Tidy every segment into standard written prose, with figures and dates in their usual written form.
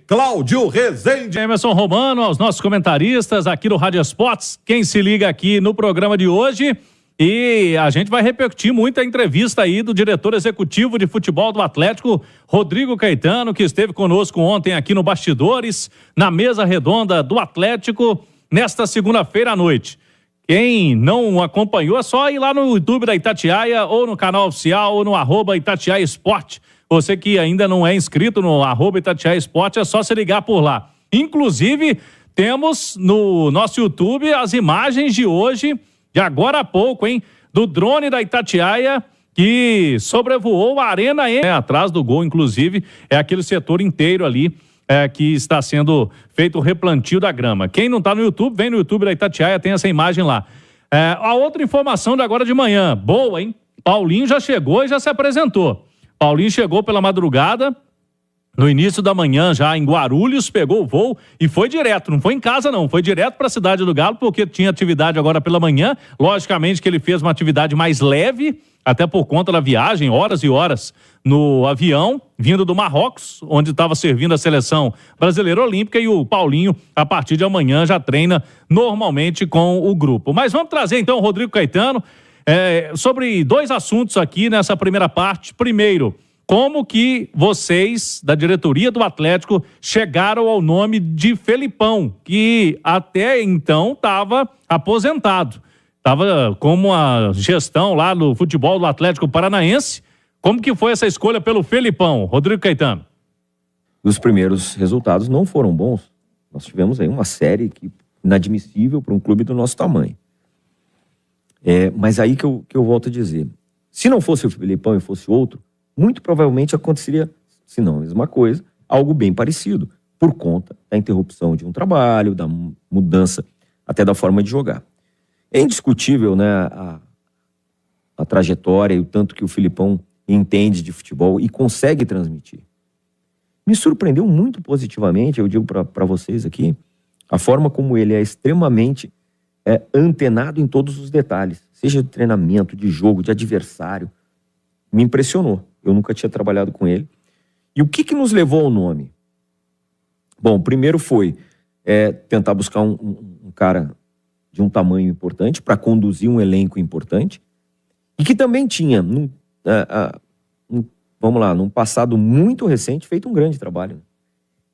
Cláudio Rezende. Emerson Romano, aos nossos comentaristas aqui do Rádio Esportes, quem se liga aqui no programa de hoje, e a gente vai repercutir muito a entrevista aí do diretor executivo de futebol do Atlético, Rodrigo Caetano, que esteve conosco ontem aqui no Bastidores, na mesa redonda do Atlético, nesta segunda-feira à noite. Quem não acompanhou é só ir lá no YouTube da Itatiaia, ou no canal oficial, ou no @Itatiaia Esporte. Você que ainda não é inscrito no @Itatiaia Esporte, é só se ligar por lá. Inclusive, temos no nosso YouTube as imagens de hoje, de agora a pouco, hein? Do drone da Itatiaia, que sobrevoou a Arena M. Atrás do gol, inclusive, é aquele setor inteiro ali, que está sendo feito o replantio da grama. Quem não está no YouTube, vem no YouTube da Itatiaia, tem essa imagem lá. A outra informação de agora de manhã, boa, hein? Paulinho já chegou e já se apresentou. Paulinho chegou pela madrugada, no início da manhã, já em Guarulhos, pegou o voo e foi direto, não foi em casa não, foi direto para a Cidade do Galo, porque tinha atividade agora pela manhã. Logicamente que ele fez uma atividade mais leve, até por conta da viagem, horas e horas no avião, vindo do Marrocos, onde estava servindo a seleção brasileira olímpica, e o Paulinho, a partir de amanhã, já treina normalmente com o grupo. Mas vamos trazer então o Rodrigo Caetano, sobre dois assuntos aqui nessa primeira parte. Primeiro, como que vocês, da diretoria do Atlético, chegaram ao nome de Felipão, que até então estava aposentado. Estava como a gestão lá no futebol do Atlético Paranaense. Como que foi essa escolha pelo Felipão, Rodrigo Caetano? Os primeiros resultados não foram bons. Nós tivemos aí uma série inadmissível para um clube do nosso tamanho. Mas aí que eu volto a dizer, se não fosse o Felipão e fosse outro, muito provavelmente aconteceria, se não a mesma coisa, algo bem parecido, por conta da interrupção de um trabalho, da mudança até da forma de jogar. É indiscutível, né, a trajetória e o tanto que o Felipão entende de futebol e consegue transmitir. Me surpreendeu muito positivamente, eu digo para vocês aqui, a forma como ele é extremamente antenado em todos os detalhes, seja de treinamento, de jogo, de adversário. Me impressionou. Eu nunca tinha trabalhado com ele. E o que nos levou ao nome? Bom, primeiro foi tentar buscar um cara de um tamanho importante para conduzir um elenco importante e que também tinha, num passado muito recente, feito um grande trabalho.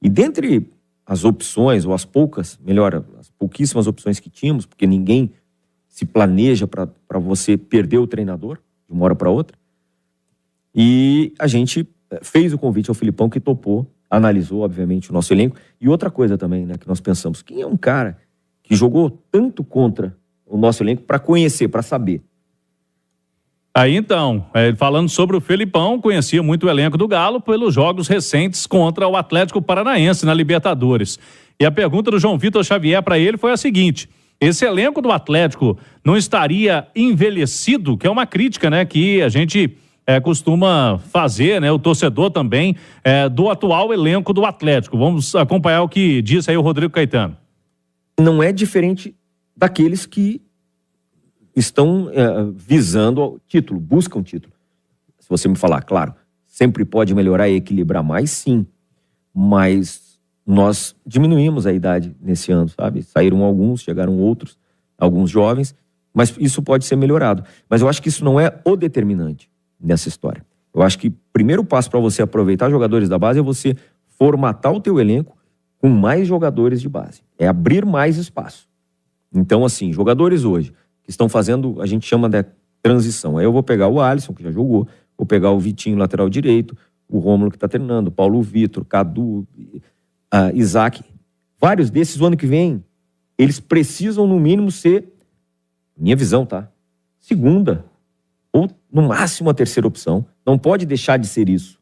E dentre as opções, ou as pouquíssimas opções que tínhamos, porque ninguém se planeja para você perder o treinador de uma hora para outra, e a gente fez o convite ao Felipão, que topou, analisou, obviamente, o nosso elenco. E outra coisa também, né, que nós pensamos, quem é um cara que jogou tanto contra o nosso elenco para conhecer, para saber? Aí então, falando sobre o Felipão, conhecia muito o elenco do Galo pelos jogos recentes contra o Atlético Paranaense na Libertadores. E a pergunta do João Vitor Xavier para ele foi a seguinte: esse elenco do Atlético não estaria envelhecido? Que é uma crítica, né, que a gente costuma fazer, né, o torcedor também, do atual elenco do Atlético. Vamos acompanhar o que disse aí o Rodrigo Caetano. Não é diferente daqueles que estão visando o título, buscam título. Se você me falar, claro, sempre pode melhorar e equilibrar mais, sim. Mas nós diminuímos a idade nesse ano, sabe? Saíram alguns, chegaram outros, alguns jovens, mas isso pode ser melhorado. Mas eu acho que isso não é o determinante nessa história. Eu acho que o primeiro passo para você aproveitar jogadores da base é você formatar o teu elenco com mais jogadores de base. É abrir mais espaço. Então, assim, jogadores hoje que estão fazendo, a gente chama de transição. Aí eu vou pegar o Alisson, que já jogou, vou pegar o Vitinho, lateral direito, o Rômulo, que está treinando, o Paulo Vitor, Cadu, Isaac. Vários desses, o ano que vem, eles precisam, no mínimo, ser, minha visão, tá? Segunda, ou no máximo a terceira opção. Não pode deixar de ser isso.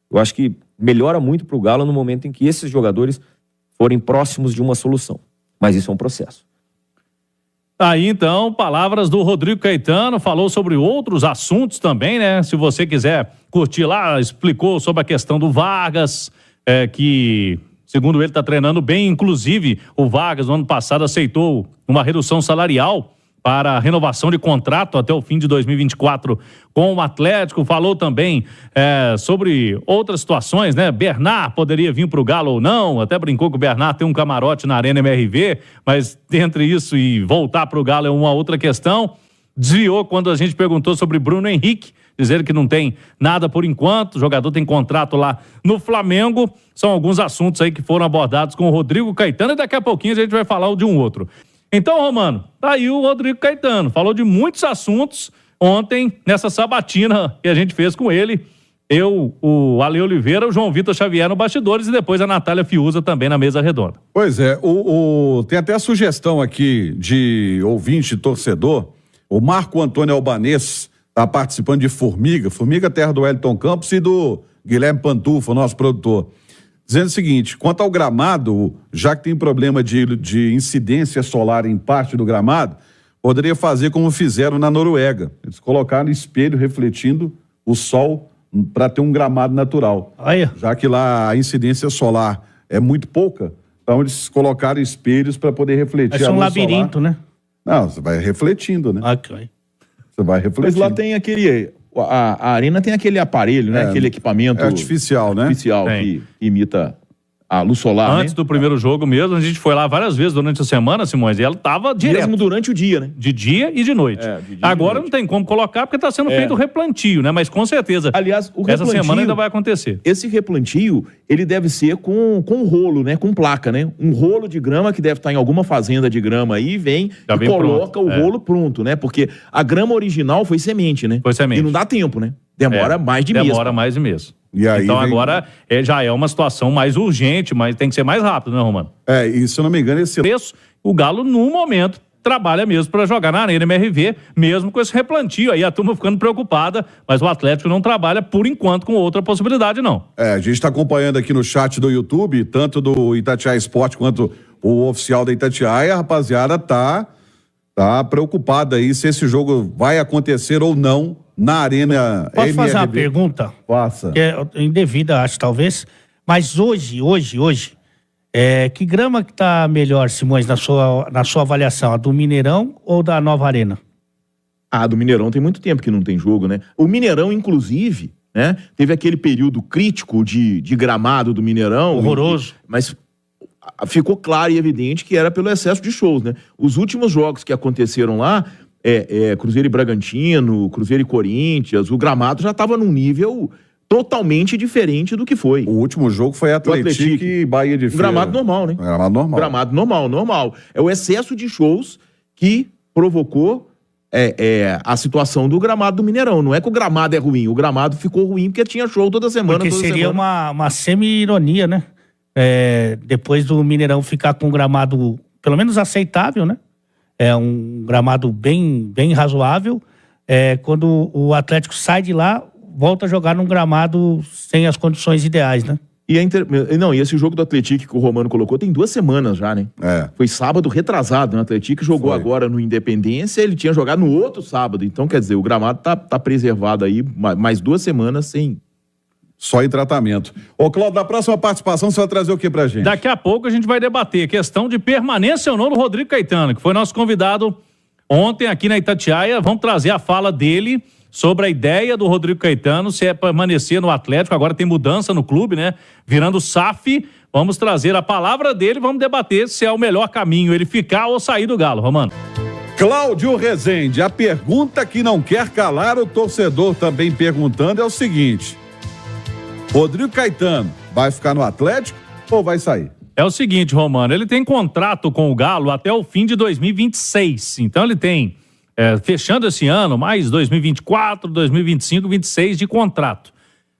Eu acho que melhora muito para o Galo no momento em que esses jogadores forem próximos de uma solução. Mas isso é um processo. Aí então, palavras do Rodrigo Caetano, falou sobre outros assuntos também, né? Se você quiser curtir lá, explicou sobre a questão do Vargas, que, segundo ele, está treinando bem. Inclusive, o Vargas, no ano passado, aceitou uma redução salarial para a renovação de contrato até o fim de 2024 com o Atlético. Falou também sobre outras situações, né? Bernard poderia vir para o Galo ou não, até brincou que o Bernard tem um camarote na Arena MRV, mas entre isso e voltar para o Galo é uma outra questão. Desviou quando a gente perguntou sobre Bruno Henrique, dizendo que não tem nada por enquanto, o jogador tem contrato lá no Flamengo. São alguns assuntos aí que foram abordados com o Rodrigo Caetano e daqui a pouquinho a gente vai falar de um outro. Então, Romano, tá aí o Rodrigo Caetano, falou de muitos assuntos ontem nessa sabatina que a gente fez com ele. Eu, o Ale Oliveira, o João Vitor Xavier no bastidores e depois a Natália Fiuza também na mesa redonda. Pois é, tem até a sugestão aqui de ouvinte torcedor, o Marco Antônio Albanês está participando de Formiga, terra do Wellington Campos e do Guilherme Pantufa, nosso produtor, dizendo o seguinte: quanto ao gramado, já que tem problema de incidência solar em parte do gramado, poderia fazer como fizeram na Noruega. Eles colocaram espelho refletindo o sol para ter um gramado natural. Já que lá a incidência solar é muito pouca, então eles colocaram espelhos para poder refletir a luz solar. É um labirinto, né? Não, você vai refletindo, né? Ok. Você vai refletindo. Mas lá tem aquele... A arena tem aquele aparelho, né? Aquele equipamento... artificial, né? Artificial, que imita a luz solar, Antes do primeiro jogo mesmo, a gente foi lá várias vezes durante a semana, Simões, e ela tava direto. Mesmo durante o dia, né? De dia e de noite. De dia Agora não tem como colocar porque tá sendo feito o replantio, né? Mas com certeza, aliás, essa semana ainda vai acontecer. Esse replantio, ele deve ser com rolo, né? Com placa, né? Um rolo de grama que deve estar em alguma fazenda de grama aí, vem e coloca o rolo pronto, né? Porque a grama original foi semente, né? Foi semente. E não dá tempo, né? Demora mais de mês. Demora mais de mês. E aí então agora já é uma situação mais urgente, mas tem que ser mais rápido, né, Romano? E se eu não me engano, esse preço, o Galo, no momento, trabalha mesmo para jogar na Arena MRV, mesmo com esse replantio aí, a turma ficando preocupada, mas o Atlético não trabalha, por enquanto, com outra possibilidade, não. A gente está acompanhando aqui no chat do YouTube, tanto do Itatiaia Esporte quanto o oficial da Itatiaia, a rapaziada tá preocupada aí se esse jogo vai acontecer ou não na Arena Posso MRV. fazer uma pergunta? Faça. Que é indevida, acho, talvez. Mas hoje, que grama que tá melhor, Simões, na sua avaliação? A do Mineirão ou da Nova Arena? A do Mineirão tem muito tempo que não tem jogo, né? O Mineirão, inclusive, né? Teve aquele período crítico de gramado do Mineirão. Horroroso. Mas ficou claro e evidente que era pelo excesso de shows, né? Os últimos jogos que aconteceram lá, Cruzeiro e Bragantino, Cruzeiro e Corinthians, o gramado já estava num nível totalmente diferente do que foi. O último jogo foi Atlético e Bahia de Feira. Gramado normal, né? Gramado normal. É o excesso de shows que provocou a situação do gramado do Mineirão. Não é que o gramado é ruim, o gramado ficou ruim porque tinha show toda semana. Porque seria uma semi-ironia, né? Depois do Mineirão ficar com um gramado pelo menos aceitável, né? É um gramado bem razoável. Quando o Atlético sai de lá, volta a jogar num gramado sem as condições ideais, né? E esse jogo do Atlético que o Romano colocou tem 2 semanas já, né? Foi sábado retrasado, né? O Atlético jogou agora no Independência, ele tinha jogado no outro sábado. Então, quer dizer, o gramado tá preservado aí mais 2 semanas sem... Só em tratamento. Ô, Cláudio, na próxima participação você vai trazer o que pra gente? Daqui a pouco a gente vai debater a questão de permanência ou não do Rodrigo Caetano, que foi nosso convidado ontem aqui na Itatiaia. Vamos trazer a fala dele sobre a ideia do Rodrigo Caetano, se é permanecer no Atlético. Agora tem mudança no clube, né? Virando SAF. Vamos trazer a palavra dele, vamos debater se é o melhor caminho ele ficar ou sair do Galo, Romano. Cláudio Rezende, a pergunta que não quer calar o torcedor também perguntando é o seguinte: Rodrigo Caetano vai ficar no Atlético ou vai sair? É o seguinte, Romano, ele tem contrato com o Galo até o fim de 2026. Então ele tem, fechando esse ano, mais 2024, 2025, 2026 de contrato.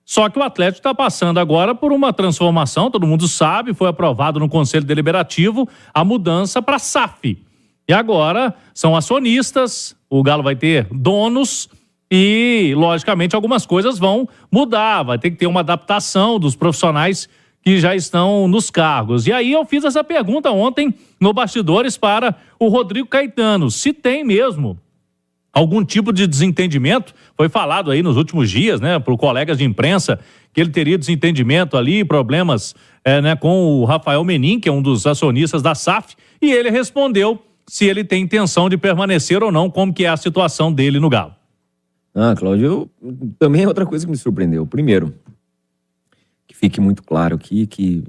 Só que o Atlético está passando agora por uma transformação, todo mundo sabe, foi aprovado no Conselho Deliberativo a mudança para SAF. E agora são acionistas, o Galo vai ter donos... E, logicamente, algumas coisas vão mudar, vai ter que ter uma adaptação dos profissionais que já estão nos cargos. E aí eu fiz essa pergunta ontem no Bastidores para o Rodrigo Caetano, se tem mesmo algum tipo de desentendimento. Foi falado aí nos últimos dias, né, por colegas de imprensa, que ele teria desentendimento ali, problemas com o Rafael Menin, que é um dos acionistas da SAF, e ele respondeu se ele tem intenção de permanecer ou não, como que é a situação dele no Galo. Cláudio, também é outra coisa que me surpreendeu. Primeiro, que fique muito claro aqui que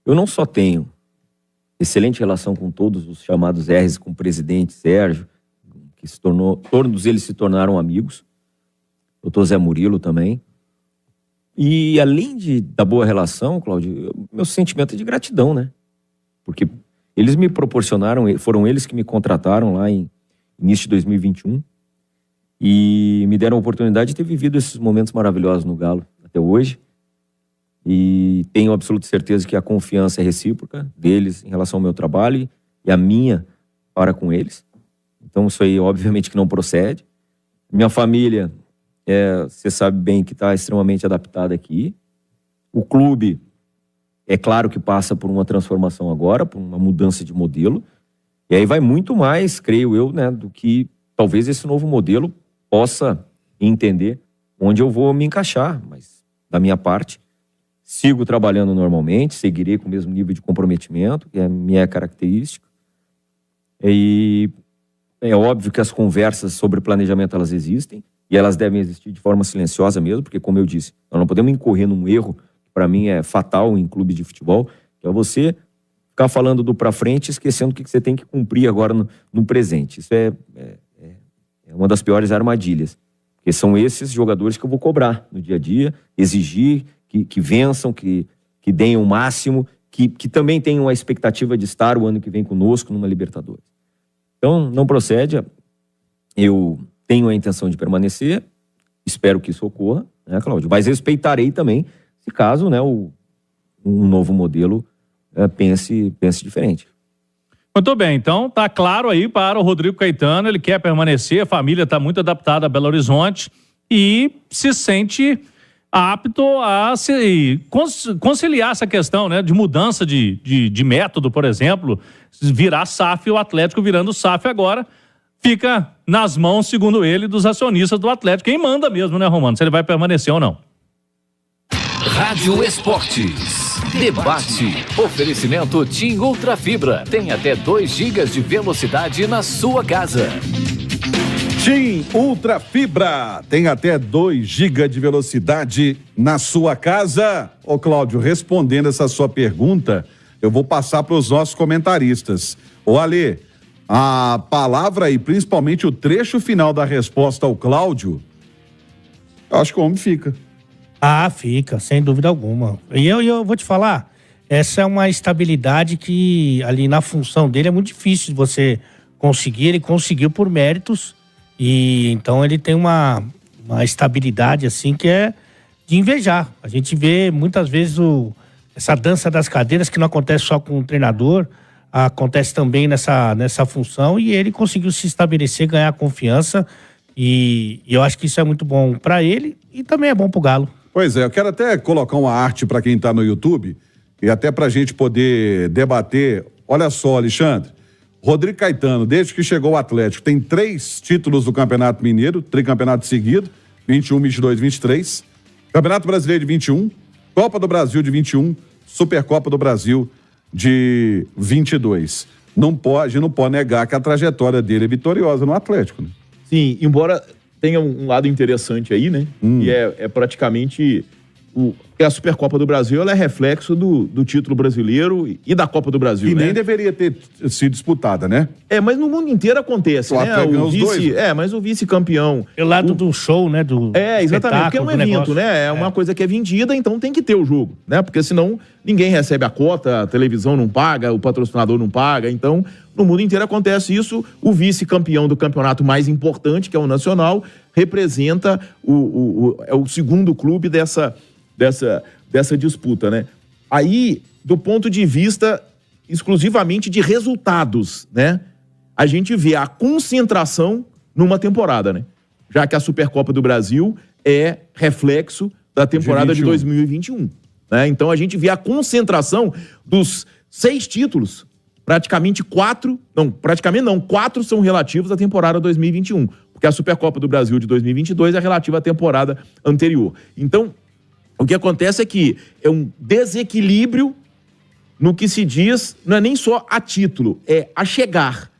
eu não só tenho excelente relação com todos os chamados R's, com o presidente Sérgio, que todos eles se tornaram amigos, doutor Zé Murilo também, e além da boa relação, Cláudio, meu sentimento é de gratidão, né? Porque eles me proporcionaram, foram eles que me contrataram lá em início de 2021 e me deram a oportunidade de ter vivido esses momentos maravilhosos no Galo até hoje. E tenho absoluta certeza que a confiança é recíproca deles em relação ao meu trabalho e a minha para com eles. Então isso aí obviamente que não procede. Minha família, você sabe bem que está extremamente adaptada aqui. O clube, é claro que passa por uma transformação agora, por uma mudança de modelo. E aí vai muito mais, creio eu, né, do que talvez esse novo modelo possa entender onde eu vou me encaixar. Mas da minha parte, sigo trabalhando normalmente, seguirei com o mesmo nível de comprometimento, que é a minha característica. E é óbvio que as conversas sobre planejamento, elas existem, e elas devem existir de forma silenciosa mesmo, porque, como eu disse, nós não podemos incorrer num erro, que para mim é fatal em clube de futebol, que é você ficar falando do pra frente, esquecendo o que você tem que cumprir agora no presente. Isso é uma das piores armadilhas, porque são esses jogadores que eu vou cobrar no dia a dia, exigir que vençam, que deem o máximo, que também tenham a expectativa de estar o ano que vem conosco numa Libertadores. Então, não procede. Eu tenho a intenção de permanecer, espero que isso ocorra, né, Cláudio? Mas respeitarei também, se caso, né, um novo modelo pense diferente. Muito bem, então tá claro aí para o Rodrigo Caetano, ele quer permanecer, a família está muito adaptada a Belo Horizonte e se sente apto a conciliar essa questão, né, de mudança de método, por exemplo, virar SAF, o Atlético virando SAF agora, fica nas mãos, segundo ele, dos acionistas do Atlético. Quem manda mesmo, né, Romano? Se ele vai permanecer ou não. Rádio Esportes. Debate. Oferecimento TIM Ultra Fibra. Tem até 2 GB de velocidade na sua casa. TIM Ultra Fibra. Tem até 2 GB de velocidade na sua casa. Ô, Cláudio, respondendo essa sua pergunta, eu vou passar para os nossos comentaristas. Ô, Alê, a palavra e principalmente o trecho final da resposta ao Cláudio, eu acho que o homem fica. Fica, sem dúvida alguma. E eu vou te falar, essa é uma estabilidade que ali na função dele é muito difícil de você conseguir. Ele conseguiu por méritos e então ele tem uma estabilidade assim que é de invejar. A gente vê muitas vezes essa dança das cadeiras que não acontece só com o treinador, acontece também nessa função, e ele conseguiu se estabelecer, ganhar confiança, e eu acho que isso é muito bom para ele e também é bom pro Galo. Pois é, eu quero até colocar uma arte para quem está no YouTube e até para a gente poder debater. Olha só, Alexandre, Rodrigo Caetano, desde que chegou ao Atlético, tem 3 títulos do Campeonato Mineiro, tricampeonato seguido, 21, 22, 23, Campeonato Brasileiro de 21, Copa do Brasil de 21, Supercopa do Brasil de 22. A gente não pode negar que a trajetória dele é vitoriosa no Atlético, né? Sim, embora tenha um lado interessante aí, né? E é praticamente a Supercopa do Brasil, ela é reflexo do título brasileiro e da Copa do Brasil, e né? nem deveria ter sido disputada, né? Mas no mundo inteiro acontece, né? O vice, mas o vice-campeão... Pelo lado do show, né? Exatamente, porque é um evento, negócio, né? É uma coisa que é vendida, então tem que ter o jogo, né? Porque senão ninguém recebe a cota, a televisão não paga, o patrocinador não paga, então no mundo inteiro acontece isso. O vice-campeão do campeonato mais importante, que é o Nacional, representa é o segundo clube dessa disputa, né? Aí, do ponto de vista exclusivamente de resultados, né? A gente vê a concentração numa temporada, né? Já que a Supercopa do Brasil é reflexo da temporada de 2021, né? Então a gente vê a concentração dos 6 títulos, praticamente 4 são relativos à temporada 2021, porque a Supercopa do Brasil de 2022 é relativa à temporada anterior. Então, o que acontece é que é um desequilíbrio no que se diz, não é nem só a título, é a chegar,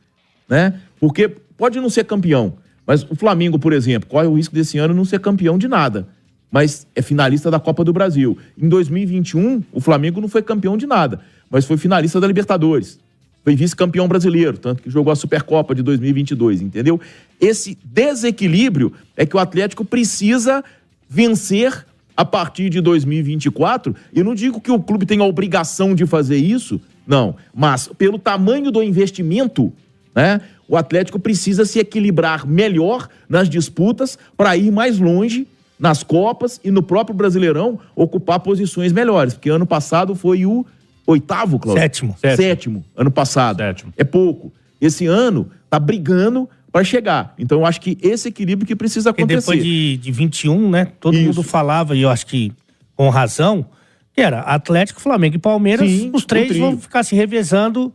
né? Porque pode não ser campeão, mas o Flamengo, por exemplo, corre o risco desse ano não ser campeão de nada, mas é finalista da Copa do Brasil. Em 2021, o Flamengo não foi campeão de nada, mas foi finalista da Libertadores. Foi vice-campeão brasileiro, tanto que jogou a Supercopa de 2022, entendeu? Esse desequilíbrio é que o Atlético precisa vencer a partir de 2024. Eu não digo que o clube tem a obrigação de fazer isso, não. Mas pelo tamanho do investimento, né, o Atlético precisa se equilibrar melhor nas disputas para ir mais longe nas Copas e no próprio Brasileirão ocupar posições melhores. Porque ano passado foi o 8º, Cláudio? Sétimo. Ano passado. É pouco. Esse ano tá brigando para chegar. Então eu acho que esse equilíbrio que precisa acontecer. E depois de 21, né? Todo mundo falava, e eu acho que com razão, que era Atlético, Flamengo e Palmeiras. Sim, os três vão ficar se revezando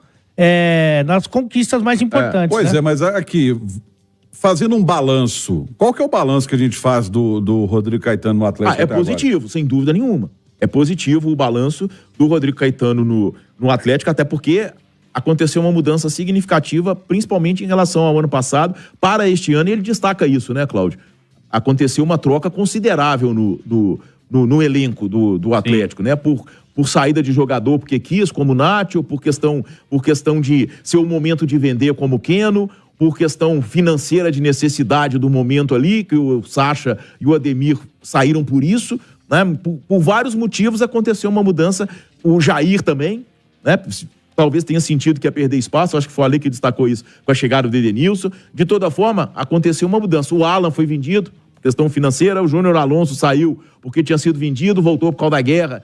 nas conquistas mais importantes. Pois né? Mas aqui, fazendo um balanço, qual que é o balanço que a gente faz do Rodrigo Caetano no Atlético? É positivo, agora? Sem dúvida nenhuma. É positivo o balanço do Rodrigo Caetano no Atlético, até porque aconteceu uma mudança significativa, principalmente em relação ao ano passado, para este ano, e ele destaca isso, né, Cláudio? Aconteceu uma troca considerável no elenco do Atlético, né? Por saída de jogador porque quis, como o Nacho, por questão de ser o momento de vender como o Keno, por questão financeira de necessidade do momento ali, que o Sacha e o Ademir saíram por isso, né? Por vários motivos aconteceu uma mudança. O Jair também, né? Talvez tenha sentido que ia perder espaço, acho que foi ali que destacou isso com a chegada do Edenilson. De toda forma, aconteceu uma mudança. O Alan foi vendido, questão financeira, o Júnior Alonso saiu porque tinha sido vendido, voltou por causa da guerra.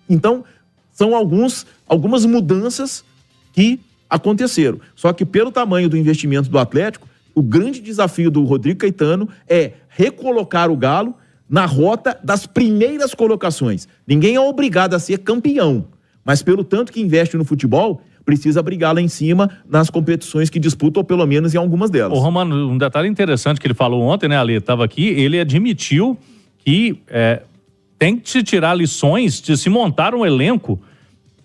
Então, são algumas mudanças que aconteceram. Só que pelo tamanho do investimento do Atlético, o grande desafio do Rodrigo Caetano é recolocar o Galo na rota das primeiras colocações. Ninguém é obrigado a ser campeão, mas pelo tanto que investe no futebol, precisa brigar lá em cima nas competições que disputa, ou pelo menos em algumas delas. Ô, Romano, um detalhe interessante que ele falou ontem, né, Ale? Estava aqui, ele admitiu que tem que se tirar lições de se montar um elenco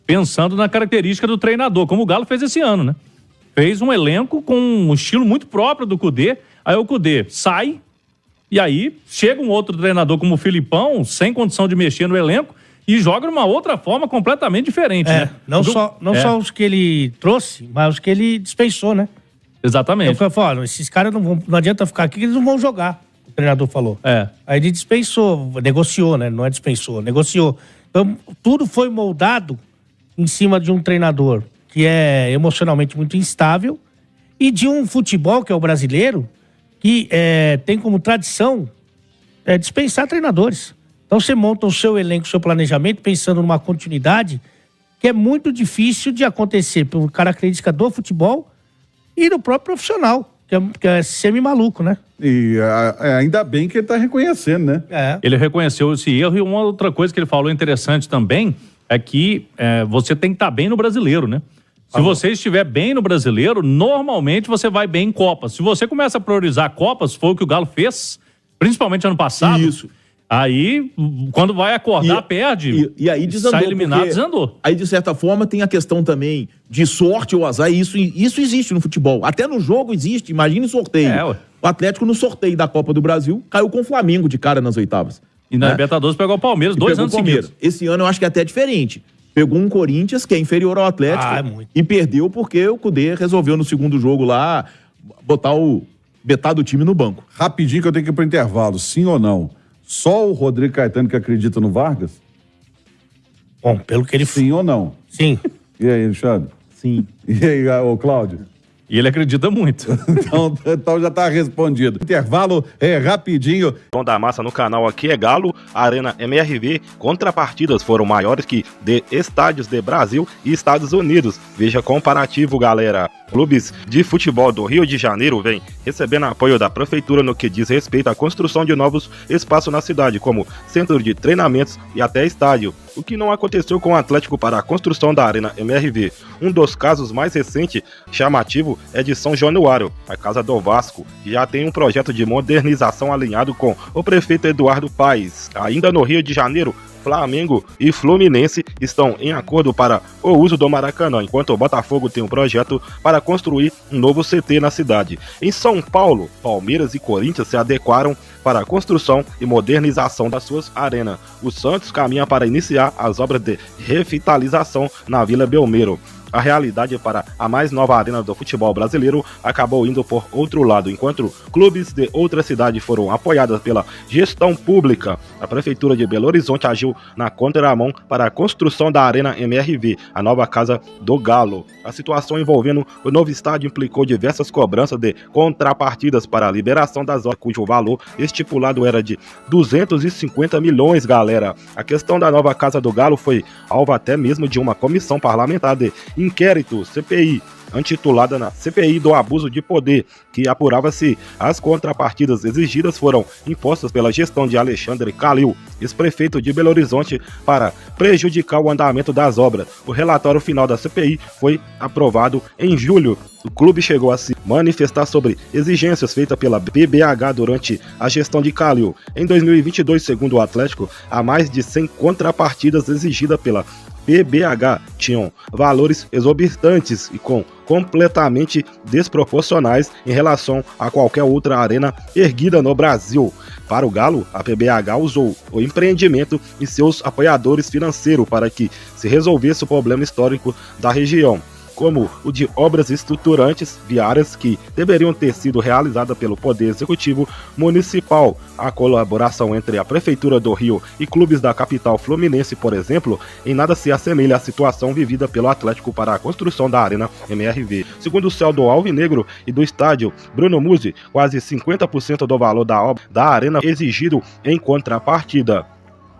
pensando na característica do treinador, como o Galo fez esse ano, né? Fez um elenco com um estilo muito próprio do Kudê, aí o Kudê sai, e aí chega um outro treinador como o Filipão, sem condição de mexer no elenco, e joga de uma outra forma completamente diferente, né? Não só os que ele trouxe, mas os que ele dispensou, né? Exatamente. Eu falei, esses caras não adianta ficar aqui, eles não vão jogar, o treinador falou. Aí ele dispensou, negociou, né? Não é dispensou, negociou. Então, tudo foi moldado em cima de um treinador que é emocionalmente muito instável e de um futebol, que é o brasileiro, que tem como tradição dispensar treinadores. Então você monta o seu elenco, o seu planejamento, pensando numa continuidade que é muito difícil de acontecer por característica do futebol e do próprio profissional, que é semi-maluco, né? E ainda bem que ele está reconhecendo, né? Ele reconheceu esse erro, e uma outra coisa que ele falou interessante também é que você tem que estar bem no brasileiro, né? Se você estiver bem no brasileiro, normalmente você vai bem em Copas. Se você começa a priorizar Copas, foi o que o Galo fez, principalmente ano passado. Isso. Aí, quando vai acordar, perde. E aí desandou. Sai eliminado, desandou. Aí, de certa forma, tem a questão também de sorte ou azar. Isso existe no futebol. Até no jogo existe. Imagine sorteio. O Atlético, no sorteio da Copa do Brasil, caiu com o Flamengo de cara nas oitavas. E na Libertadores pegou o Palmeiras 2 anos seguidos. Esse ano eu acho que é até diferente. Pegou um Corinthians que é inferior ao Atlético e perdeu porque o Kudê resolveu no segundo jogo lá botar metade do time no banco. Rapidinho que eu tenho que ir pro intervalo. Sim ou não? Só o Rodrigo Caetano que acredita no Vargas? Bom, pelo que ele... Sim ou não? Sim. E aí, Alexandre? Sim. E aí, ô Cláudio? E ele acredita muito. Então já tá respondido. Intervalo rapidinho. Tom da Massa no canal Aqui é Galo, Arena MRV, contrapartidas foram maiores que de estádios de Brasil e Estados Unidos. Veja comparativo, galera. Clubes de futebol do Rio de Janeiro vêm recebendo apoio da prefeitura no que diz respeito à construção de novos espaços na cidade, como centro de treinamentos e até estádio. o que não aconteceu com o Atlético para a construção da Arena MRV. Um dos casos mais recentes chamativo é de São Januário, a casa do Vasco, que já tem um projeto de modernização alinhado com o prefeito Eduardo Paes. Ainda no Rio de Janeiro, Flamengo e Fluminense estão em acordo para o uso do Maracanã, enquanto o Botafogo tem um projeto para construir um novo CT na cidade. Em São Paulo, Palmeiras e Corinthians se adequaram para a construção e modernização das suas arenas. O Santos caminha para iniciar as obras de revitalização na Vila Belmiro. A realidade para a mais nova arena do futebol brasileiro acabou indo por outro lado. Enquanto clubes de outras cidades foram apoiados pela gestão pública, a Prefeitura de Belo Horizonte agiu na contramão para a construção da Arena MRV, a nova casa do Galo. A situação envolvendo o novo estádio implicou diversas cobranças de contrapartidas para a liberação das obras, cujo valor estipulado era de 250 milhões, galera. A questão da nova casa do Galo foi alvo até mesmo de uma comissão parlamentar de inquérito, CPI, intitulada na CPI do abuso de poder, que apurava se as contrapartidas exigidas foram impostas pela gestão de Alexandre Calil, ex-prefeito de Belo Horizonte, para prejudicar o andamento das obras. O relatório final da CPI foi aprovado em julho. O clube chegou a se manifestar sobre exigências feitas pela BBH durante a gestão de Calil. Em 2022, segundo o Atlético, há mais de 100 contrapartidas exigidas pela BBH tinham valores exorbitantes e completamente desproporcionais em relação a qualquer outra arena erguida no Brasil. Para o Galo, a BBH usou o empreendimento e seus apoiadores financeiros para que se resolvesse o problema histórico da região, como o de obras estruturantes viárias que deveriam ter sido realizadas pelo Poder Executivo Municipal. A colaboração entre a Prefeitura do Rio e clubes da capital fluminense, por exemplo, em nada se assemelha à situação vivida pelo Atlético para a construção da Arena MRV. Segundo o céu do Alvinegro e do estádio Bruno Musi, quase 50% do valor da obra da Arena exigido em contrapartida.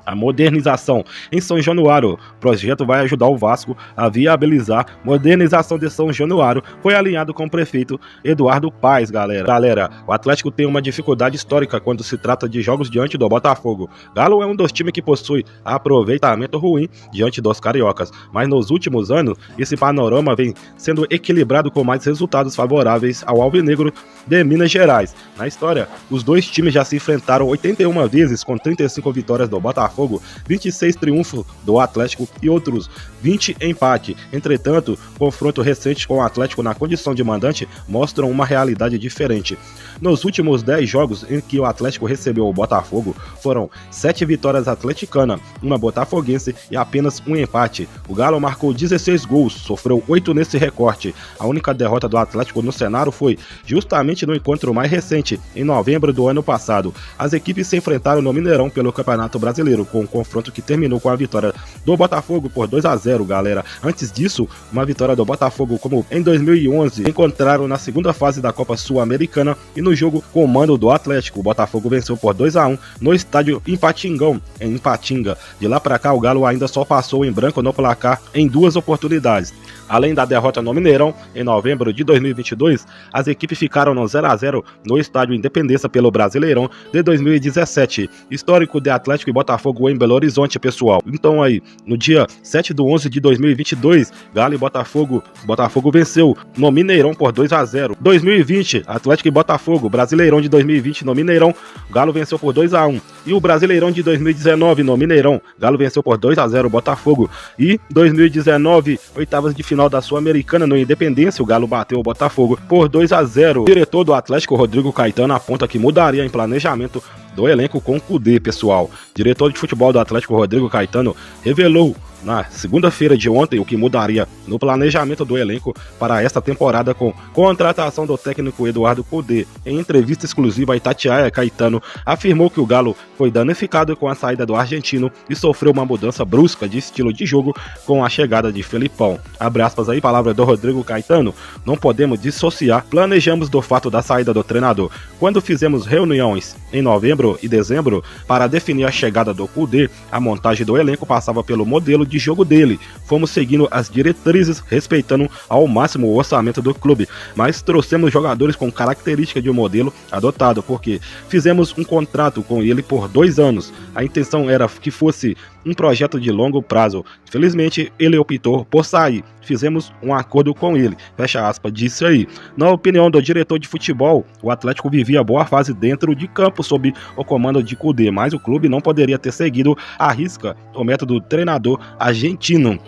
A modernização em São Januário. O projeto vai ajudar o Vasco a viabilizar a modernização de São Januário. Foi alinhado com o prefeito Eduardo Paes, galera. O Atlético tem uma dificuldade histórica quando se trata de jogos diante do Botafogo. Galo é um dos times que possui aproveitamento ruim diante dos cariocas, mas nos últimos anos esse panorama vem sendo equilibrado com mais resultados favoráveis ao Alvinegro de Minas Gerais. Na história, os dois times já se enfrentaram 81 vezes, com 35 vitórias do Botafogo, 26 triunfos do Atlético e outros 20 empate. Entretanto, confronto recente com o Atlético na condição de mandante mostram uma realidade diferente. Nos últimos 10 jogos em que o Atlético recebeu o Botafogo, foram 7 vitórias atleticanas, uma botafoguense e apenas um empate. O Galo marcou 16 gols, sofreu 8 nesse recorte. A única derrota do Atlético no cenário foi justamente no encontro mais recente, em novembro do ano passado. As equipes se enfrentaram no Mineirão pelo Campeonato Brasileiro, com um confronto que terminou com a vitória do Botafogo por 2-0, galera. Antes disso, uma vitória do Botafogo, como em 2011, encontraram na segunda fase da Copa Sul-Americana e no jogo com o mando do Atlético. O Botafogo venceu por 2-1 no estádio Ipatingão, em Ipatinga. De lá para cá, o Galo ainda só passou em branco no placar em 2 oportunidades. Além da derrota no Mineirão, em novembro de 2022, as equipes ficaram no 0-0 no estádio Independência pelo Brasileirão de 2017. Histórico de Atlético e Botafogo em Belo Horizonte, pessoal. Então aí, no dia 7/11 de 2022, Galo e Botafogo venceu no Mineirão por 2-0. 2020, Atlético e Botafogo, Brasileirão de 2020 no Mineirão, Galo venceu por 2-1. E o Brasileirão de 2019 no Mineirão, Galo venceu por 2-0 o Botafogo. E 2019, oitavas de final da Sul-Americana no Independência, o Galo bateu o Botafogo por 2-0. O diretor do Atlético, Rodrigo Caetano, aponta que mudaria em planejamento do elenco com o Kudê, pessoal. Diretor de futebol do Atlético, Rodrigo Caetano, revelou na segunda-feira de ontem o que mudaria no planejamento do elenco para esta temporada com contratação do técnico Eduardo Kudê. Em entrevista exclusiva a Itatiaia, Caetano afirmou que o Galo foi danificado com a saída do argentino e sofreu uma mudança brusca de estilo de jogo com a chegada de Felipão. Abre aspas aí, palavra do Rodrigo Caetano. Não podemos dissociar, planejamos do fato da saída do treinador. Quando fizemos reuniões em novembro e dezembro para definir a chegada do Kudê, a montagem do elenco passava pelo modelo de jogo dele. Fomos seguindo as diretrizes, respeitando ao máximo o orçamento do clube, mas trouxemos jogadores com característica de um modelo adotado, porque fizemos um contrato com ele por 2 anos. A intenção era que fosse um projeto de longo prazo. Infelizmente, ele optou por sair. Fizemos um acordo com ele. Fecha aspas, disse aí. Na opinião do diretor de futebol, o Atlético vivia boa fase dentro de campo sob o comando de Kudê, mas o clube não poderia ter seguido à risca o método do treinador argentino.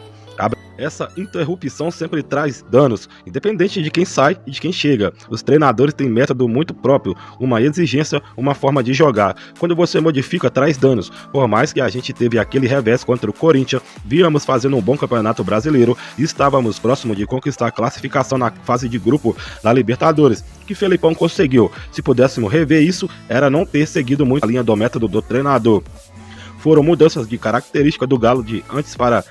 Essa interrupção sempre traz danos, independente de quem sai e de quem chega. Os treinadores têm método muito próprio, uma exigência, uma forma de jogar. Quando você modifica, traz danos. Por mais que a gente teve aquele revés contra o Corinthians, víamos fazendo um bom campeonato brasileiro e estávamos próximo de conquistar a classificação na fase de grupo da Libertadores, que Felipão conseguiu. Se pudéssemos rever isso, era não ter seguido muito a linha do método do treinador. Foram mudanças de característica do Galo de antes para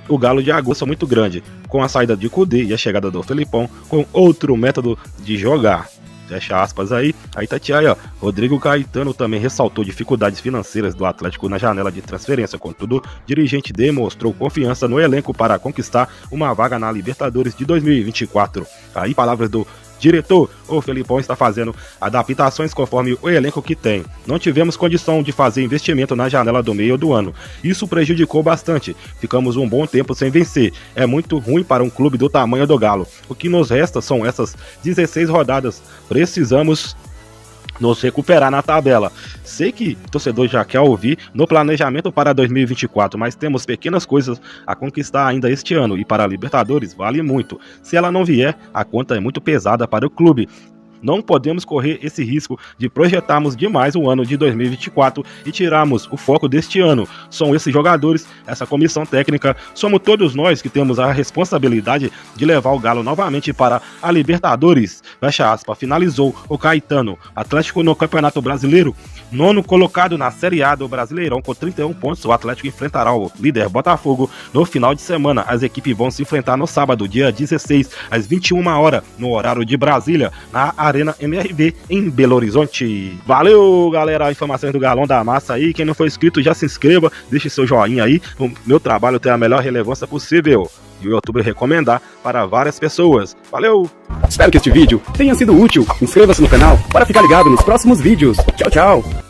o Galo de agora muito grande, com a saída de Kudê e a chegada do Felipão, com outro método de jogar. Fecha aspas aí. Aí Tatiaia, Rodrigo Caetano também ressaltou dificuldades financeiras do Atlético na janela de transferência. Contudo, o dirigente demonstrou confiança no elenco para conquistar uma vaga na Libertadores de 2024. Aí palavras do diretor, o Felipão está fazendo adaptações conforme o elenco que tem. Não tivemos condição de fazer investimento na janela do meio do ano. Isso prejudicou bastante. Ficamos um bom tempo sem vencer. É muito ruim para um clube do tamanho do Galo. O que nos resta são essas 16 rodadas. Precisamos nos recuperar na tabela. Sei que o torcedor já quer ouvir no planejamento para 2024, mas temos pequenas coisas a conquistar ainda este ano e para a Libertadores vale muito. Se ela não vier, a conta é muito pesada para o clube. Não podemos correr esse risco de projetarmos demais o ano de 2024 e tirarmos o foco deste ano. São esses jogadores, essa comissão técnica, somos todos nós que temos a responsabilidade de levar o Galo novamente para a Libertadores. Fecha aspas, finalizou o Caetano. Atlético no Campeonato Brasileiro, 9º colocado na Série A do Brasileirão com 31 pontos. O Atlético enfrentará o líder Botafogo no final de semana. As equipes vão se enfrentar no sábado, dia 16, às 21 horas, no horário de Brasília, na Arena MRV em Belo Horizonte. Valeu, galera, informações do Galão da Massa aí. Quem não for inscrito, já se inscreva, deixe seu joinha aí. O meu trabalho tem a melhor relevância possível e o YouTube recomendar para várias pessoas. Valeu! Espero que este vídeo tenha sido útil. Inscreva-se no canal para ficar ligado nos próximos vídeos. Tchau, tchau!